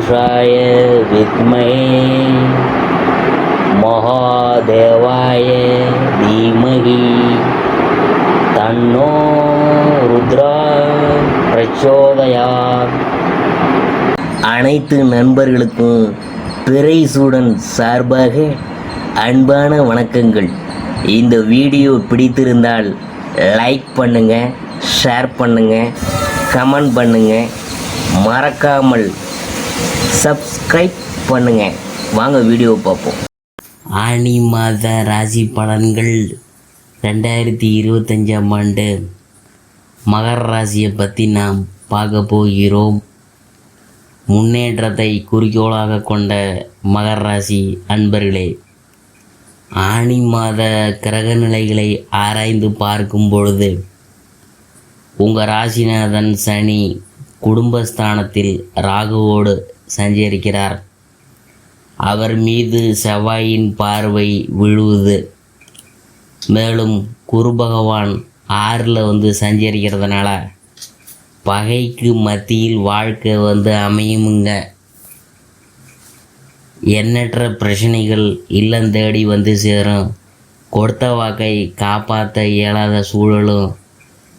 पुरुषाय विद्महे महादेवाय धीमहि तन्नो रुद्रा प्रचोदयात्. அனைத்து நண்பர்களுக்கும் பிறைசூடன் சார்பாக அன்பான வணக்கங்கள். இந்த வீடியோ பிடித்திருந்தால் லைக் பண்ணுங்கள், ஷேர் பண்ணுங்கள், கமெண்ட் பண்ணுங்கள், மறக்காமல் சப்ஸ்கிரைப் பண்ணுங்கள். வாங்க வீடியோ பார்ப்போம். ஆனி மாத ராசி பலன்கள் 2025ஆம் ஆண்டு மகர ராசியை பற்றி நாம் பார்க்க போகிறோம். முன்னேற்றத்தை குறிக்கோளாக கொண்ட மகர ராசி அன்பர்களே, ஆனி மாத கிரக நிலைகளை ஆராய்ந்து பார்க்கும் பொழுது உங்கள் ராசிநாதன் சனி குடும்பஸ்தானத்தில் ராகுவோடு சஞ்சரிக்கிறார். அவர் மீது செவ்வாயின் பார்வை விழுவுது. மேலும் குரு பகவான் 6ல் சஞ்சரிக்கிறதுனால பகைக்கு மத்தியில் வாழ்க்கை அமையுமுங்க. எண்ணற்ற பிரச்சனைகள் இல்லம் தேடி சேரும். கொடுத்த வாக்கை காப்பாற்ற இயலாத சூழலும்,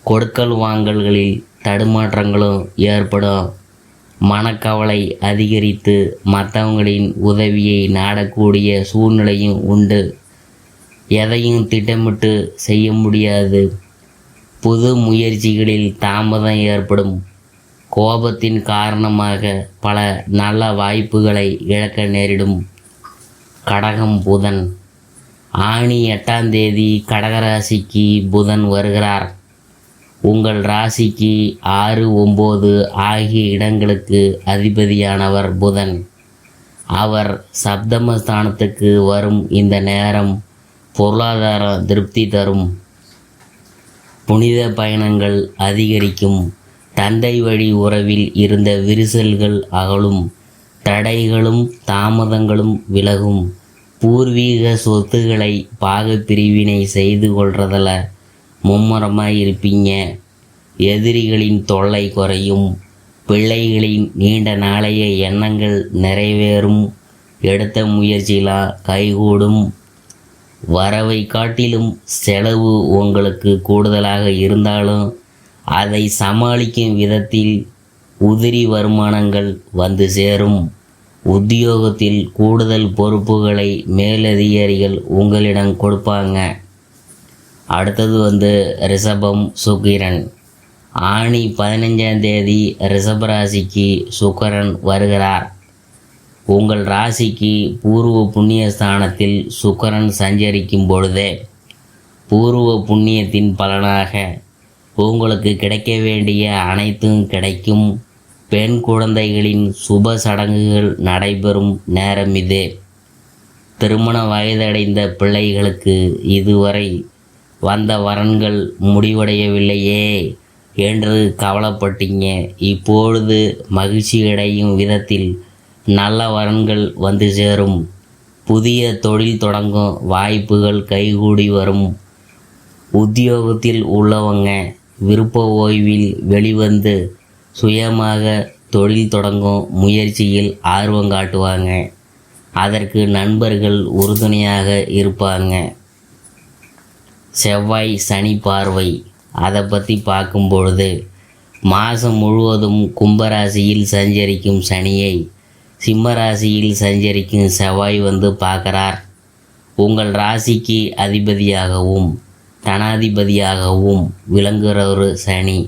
கொடுக்கல் வாங்கல்களில் தடுமாற்றங்களும் ஏற்படும். மனக்கவலை அதிகரித்து மற்றவங்களின் உதவியை நாடக்கூடிய சூழ்நிலையும் உண்டு. எதையும் திட்டமிட்டு செய்ய முடியாது. புது முயற்சிகளில் தாமதம் ஏற்படும். கோபத்தின் காரணமாக பல நல்ல வாய்ப்புகளை இழக்க நேரிடும். கடகம் புதன். ஆனி 8ஆம் தேதி கடகராசிக்கு புதன் வருகிறார். உங்கள் ராசிக்கு 6, 9 ஆகிய இடங்களுக்கு அதிபதியானவர் புதன். அவர் சப்தமஸ்தானத்துக்கு வரும் இந்த நேரம் பொருளாதாரம் திருப்தி தரும். புனித பயணங்கள் அதிகரிக்கும். தந்தை வழி உறவில் இருந்த விரிசல்கள் அகலும். தடைகளும் தாமதங்களும் விலகும். பூர்வீக சொத்துக்களை பாகப்பிரிவினை செய்து கொள்றதில் மும்முரமாக இருப்பீங்க. எதிரிகளின் தொல்லை குறையும். பிள்ளைகளின் நீண்ட நாளைய எண்ணங்கள் நிறைவேறும். எடுத்த முயற்சிகளாக கைகூடும். வரவை காட்டிலும் செலவு உங்களுக்கு கூடுதலாக இருந்தாலும் அதை சமாளிக்கும் விதத்தில் உதிரி வருமானங்கள் சேரும். உத்தியோகத்தில் கூடுதல் பொறுப்புகளை மேலதிகாரிகள் உங்களிடம் கொடுப்பாங்க. அடுத்தது ரிஷபம் சுக்கிரன். ஆனி 15ஆம் தேதி ரிஷபராசிக்கு சுக்கிரன் வருகிறார். உங்கள் ராசிக்கு பூர்வ புண்ணிய ஸ்தானத்தில் சுக்கிரன் சஞ்சரிக்கும் பொழுதே பூர்வ புண்ணியத்தின் பலனாக உங்களுக்கு கிடைக்க வேண்டிய அனைத்தும் கிடைக்கும். பெண் குழந்தைகளின் சுப சடங்குகள் நடைபெறும் நேரம் இது. திருமண வயதடைந்த பிள்ளைகளுக்கு இதுவரை வந்த வரன்கள் முடிவடையவில்லையே என்று கவலைப்பட்டீங்க. இப்பொழுது மகிழ்ச்சியடையும் விதத்தில் நல்ல வரன்கள் சேரும். புதிய தொழில் தொடங்கும் வாய்ப்புகள் கைகூடி வரும். உத்தியோகத்தில் உள்ளவங்க விருப்ப ஓய்வில் வெளிவந்து சுயமாக தொழில் தொடங்கும் முயற்சியில் ஆர்வம் காட்டுவாங்க. அதற்கு நண்பர்கள் உறுதுணையாக இருப்பாங்க. செவ்வாய் சனி பார்வை, அதை பற்றி பார்க்கும் பொழுது மாதம் முழுவதும் கும்பராசியில் சஞ்சரிக்கும் சனியை சிம்ம ராசியில் சஞ்சரிக்கும் செவ்வாய் பார்க்குறார். உங்கள் ராசிக்கு அதிபதியாகவும் தனாதிபதியாகவும் விளங்குகிற ஒரு சனி.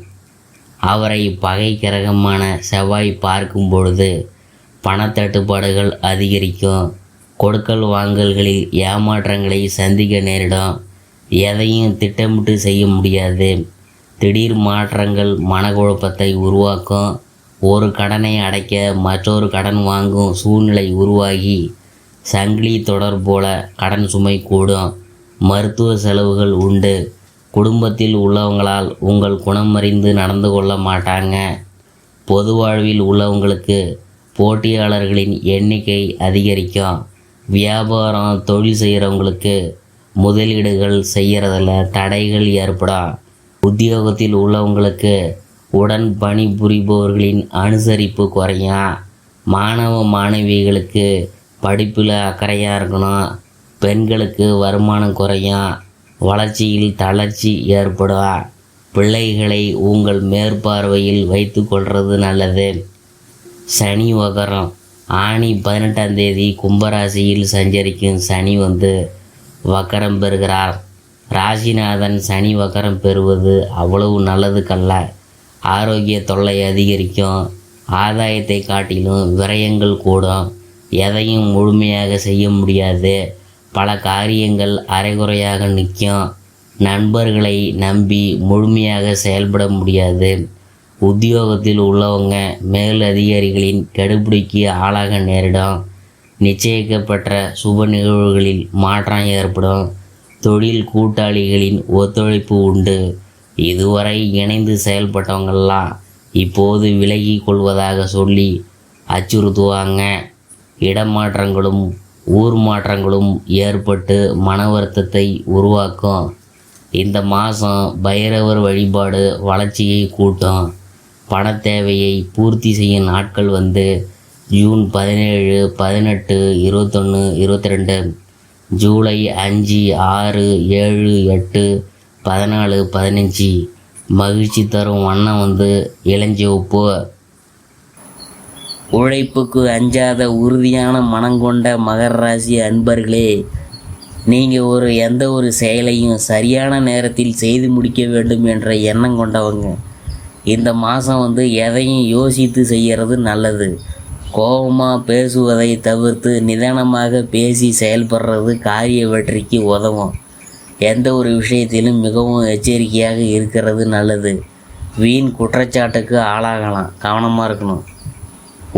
அவரை பகை கிரகமான செவ்வாய் பார்க்கும் பொழுது பணத்தட்டுப்பாடுகள் அதிகரிக்கும். கொடுக்கல் வாங்கல்களில் ஏமாற்றங்களை சந்திக்க நேரிடும். எதையும் திட்டமிட்டு செய்ய முடியாது. திடீர் மாற்றங்கள் மனக்குழப்பத்தை உருவாக்கும். ஒரு கடனை அடைக்க மற்றொரு கடன் வாங்கும் சூழ்நிலை உருவாகி சங்கிலி தொடர் போல கடன் சுமை கூடும். மருத்துவ செலவுகள் உண்டு. குடும்பத்தில் உள்ளவங்களால் உங்கள் குணமறிந்து நடந்து கொள்ள மாட்டாங்க. பொது வாழ்வில் உள்ளவங்களுக்கு போட்டியாளர்களின் எண்ணிக்கை அதிகரிக்கும். வியாபாரம் தொழில் செய்கிறவங்களுக்கு முதலீடுகள் செய்கிறதில் தடைகள் ஏற்படும். உத்தியோகத்தில் உள்ளவங்களுக்கு உடன் பணிபுரிபவர்களின் அனுசரிப்பு குறையும். மாணவ மாணவிகளுக்கு படிப்பில் அக்கறையாக இருக்கணும். பெண்களுக்கு வருமானம் குறையும். வளர்ச்சியில் தளர்ச்சி ஏற்படும். பிள்ளைகளை உங்கள் மேற்பார்வையில் வைத்து கொள்வது நல்லது. சனி வகரம். ஆனி 18ஆம் தேதி கும்பராசியில் சஞ்சரிக்கும் சனி வக்கரம் பெறுகிறார். ராசிநாதன் சனி வக்கரம் பெறுவது அவ்வளவு நல்லதுக்கல்ல. ஆரோக்கிய தொல்லை அதிகரிக்கும். ஆதாயத்தை காட்டிலும் விரயங்கள் கூடும். எதையும் முழுமையாக செய்ய முடியாது. பல காரியங்கள் அரைகுறையாக நிற்கும். நண்பர்களை நம்பி முழுமையாக செயல்பட முடியாது. உத்தியோகத்தில் உள்ளவங்க மேல் அதிகாரிகளின் கெடுபிடிக்கு ஆளாக நேரிடும். நிச்சயிக்கப்பட்ட சுப நிகழ்வுகளில் மாற்றம் ஏற்படும். தொழில் கூட்டாளிகளின் ஒத்துழைப்பு உண்டு. இதுவரை இணைந்து செயல்பட்டவங்கெல்லாம் இப்போது விலகி கொள்வதாக சொல்லி அச்சுறுத்துவாங்க. இடமாற்றங்களும் ஊர் மாற்றங்களும் ஏற்பட்டு மன வருத்தத்தை உருவாக்கும். இந்த மாதம் பைரவர் வழிபாடு வளர்ச்சியை கூட்டும். பண தேவையை பூர்த்தி செய்யும் நாட்கள் ஜூன் 17, 18, 21, 22, ஜூலை 5, 6, 7, 8, 14, 15. மகிழ்ச்சி தரும் வண்ணம் இளஞ்சிவப்பு. உழைப்புக்கு அஞ்சாத உறுதியான மனங்கொண்ட மகர ராசி அன்பர்களே, நீங்கள் எந்த ஒரு செயலையும் சரியான நேரத்தில் செய்து முடிக்க வேண்டும் என்ற எண்ணம் கொண்டவங்க. இந்த மாதம் எதையும் யோசித்து செய்கிறது நல்லது. கோபமாக பேசுவதை தவிர்த்து நிதானமாக பேசி செயல்படுறது காரிய வெற்றிக்கு உதவும். எந்த ஒரு விஷயத்திலும் மிகவும் எச்சரிக்கையாக இருக்கிறது நல்லது. வீண் குற்றச்சாட்டுக்கு ஆளாகலாம், கவனமாக இருக்கணும்.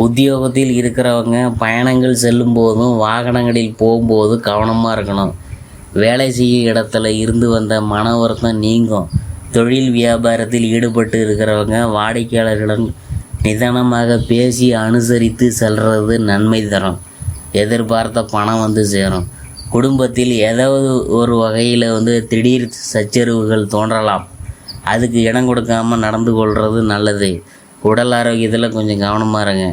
உத்தியோகத்தில் இருக்கிறவங்க பயணங்கள் செல்லும் போதும் வாகனங்களில் போகும்போது கவனமாக இருக்கணும். வேலை செய்யும் இடத்துல இருந்து வந்த மன வருத்தம் நீங்கும். தொழில் வியாபாரத்தில் ஈடுபட்டு இருக்கிறவங்க வாடிக்கையாளர்களுடன் நிதானமாக பேசி அனுசரித்து செல்வது நன்மை தரும். எதிர்பார்த்த பணம் சேரும். குடும்பத்தில் ஏதாவது ஒரு வகையில் திடீர் சச்சரவுகள் தோன்றலாம். அதுக்கு இடம் கொடுக்காமல் நடந்து கொள்வது நல்லது. உடல் ஆரோக்கியத்தில் கொஞ்சம் கவனமாக இருங்க.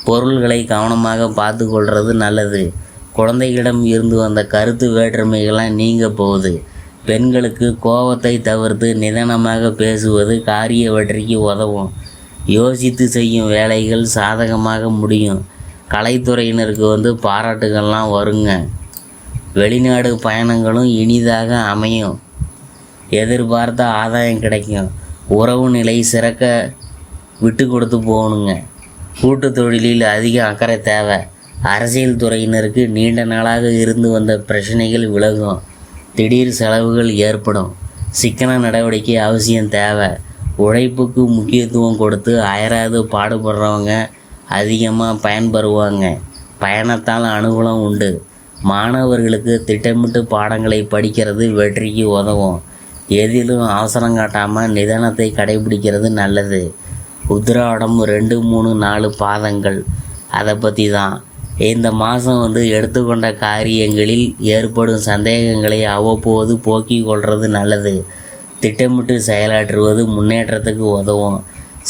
பொருள்களை கவனமாக பார்த்து கொள்வது நல்லது. குழந்தைகளிடம் இருந்து வந்த கருத்து வேற்றுமைகள்லாம் நீங்க போகுது. பெண்களுக்கு கோபத்தை தவிர்த்து நிதானமாக பேசுவது காரிய வெற்றிக்கு உதவும். யோசித்து செய்யும் வேலைகள் சாதகமாக முடியும். கலைத்துறையினருக்கு பாராட்டுகள்லாம் வருங்க. வெளிநாடு பயணங்களும் இனிதாக அமையும். எதிர்பார்த்த ஆதாயம் கிடைக்கும். உறவு நிலை சிறக்க விட்டு கொடுத்து போகணுங்க. கூட்டு தொழிலில் அதிக அக்கறை தேவை. அரசியல் துறையினருக்கு நீண்ட நாளாக இருந்து வந்த பிரச்சனைகள் விலகும். திடீர் செலவுகள் ஏற்படும். சிக்கன நடவடிக்கை அவசியம் தேவை. உழைப்புக்கு முக்கியத்துவம் கொடுத்து அயராது பாடுபடுறவங்க அதிகமாக பயன்பெறுவாங்க. பயணத்தால் அனுகூலம் உண்டு. மாணவர்களுக்கு திட்டமிட்டு பாடங்களை படிக்கிறது வெற்றிக்கு உதவும். எதிலும் அவசரம் காட்டாமல் நிதானத்தை கடைபிடிக்கிறது நல்லது. உத்திராடம் 2, 3, 4 பாதங்கள். அதை பற்றி தான் இந்த மாதம் எடுத்துக்கொண்ட காரியங்களில் ஏற்படும் சந்தேகங்களை அவ்வப்போது போக்கிக் கொள்வது நல்லது. திட்டமிட்டு செயலாற்றுவது முன்னேற்றத்துக்கு உதவும்.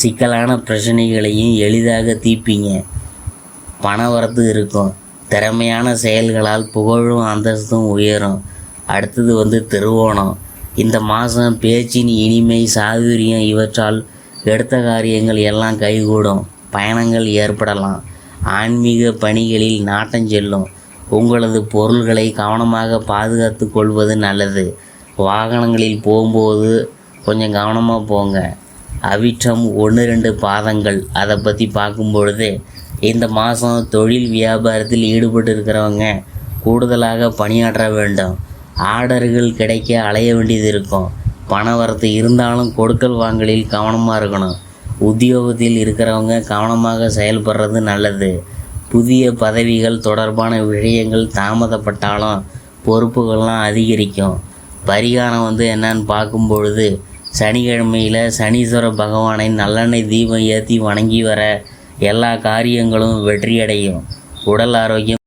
சிக்கலான பிரச்சனைகளையும் எளிதாக தீர்ப்பீங்க. பணவரத்து இருக்கும். திறமையான செயல்களால் புகழும் அந்தஸ்தும் உயரும். அடுத்தது திருவோணம். இந்த மாதம் பேச்சின் இனிமை சாதுரியம் இவற்றால் எடுத்த காரியங்கள் எல்லாம் கைகூடும். பயணங்கள் ஏற்படலாம். ஆன்மீக பணிகளில் நாட்டம் செல்லும். உங்களது பொருள்களை கவனமாக பாதுகாத்து கொள்வது நல்லது. வாகனங்களில் போகும்போது கொஞ்சம் கவனமாக போங்க. அவிட்டம் 1, 2 பாதங்கள். அதை பற்றி பார்க்கும் பொழுது இந்த மாதம் தொழில் வியாபாரத்தில் ஈடுபட்டு இருக்கிறவங்க கூடுதலாக பணியாற்ற வேண்டும். ஆர்டர்கள் கிடைக்க அலைய வேண்டியது இருக்கும். பணவரத்து இருந்தாலும் கொடுக்கல் வாங்கலில் கவனமாக இருக்கணும். உத்தியோகத்தில் இருக்கிறவங்க கவனமாக செயல்படுறது நல்லது. புதிய பதவிகள் தொடர்பான விஷயங்கள் தாமதப்பட்டாலும் பொறுப்புகள்லாம் அதிகரிக்கும். பரிகாரம் என்னன்னு பார்க்கும் பொழுது சனிக்கிழமையில் சனீஸ்வர பகவானை நல்லெண்ணெய் தீபம் ஏற்றி வணங்கி வர எல்லா காரியங்களும் வெற்றியடையும். உடல் ஆரோக்கியம்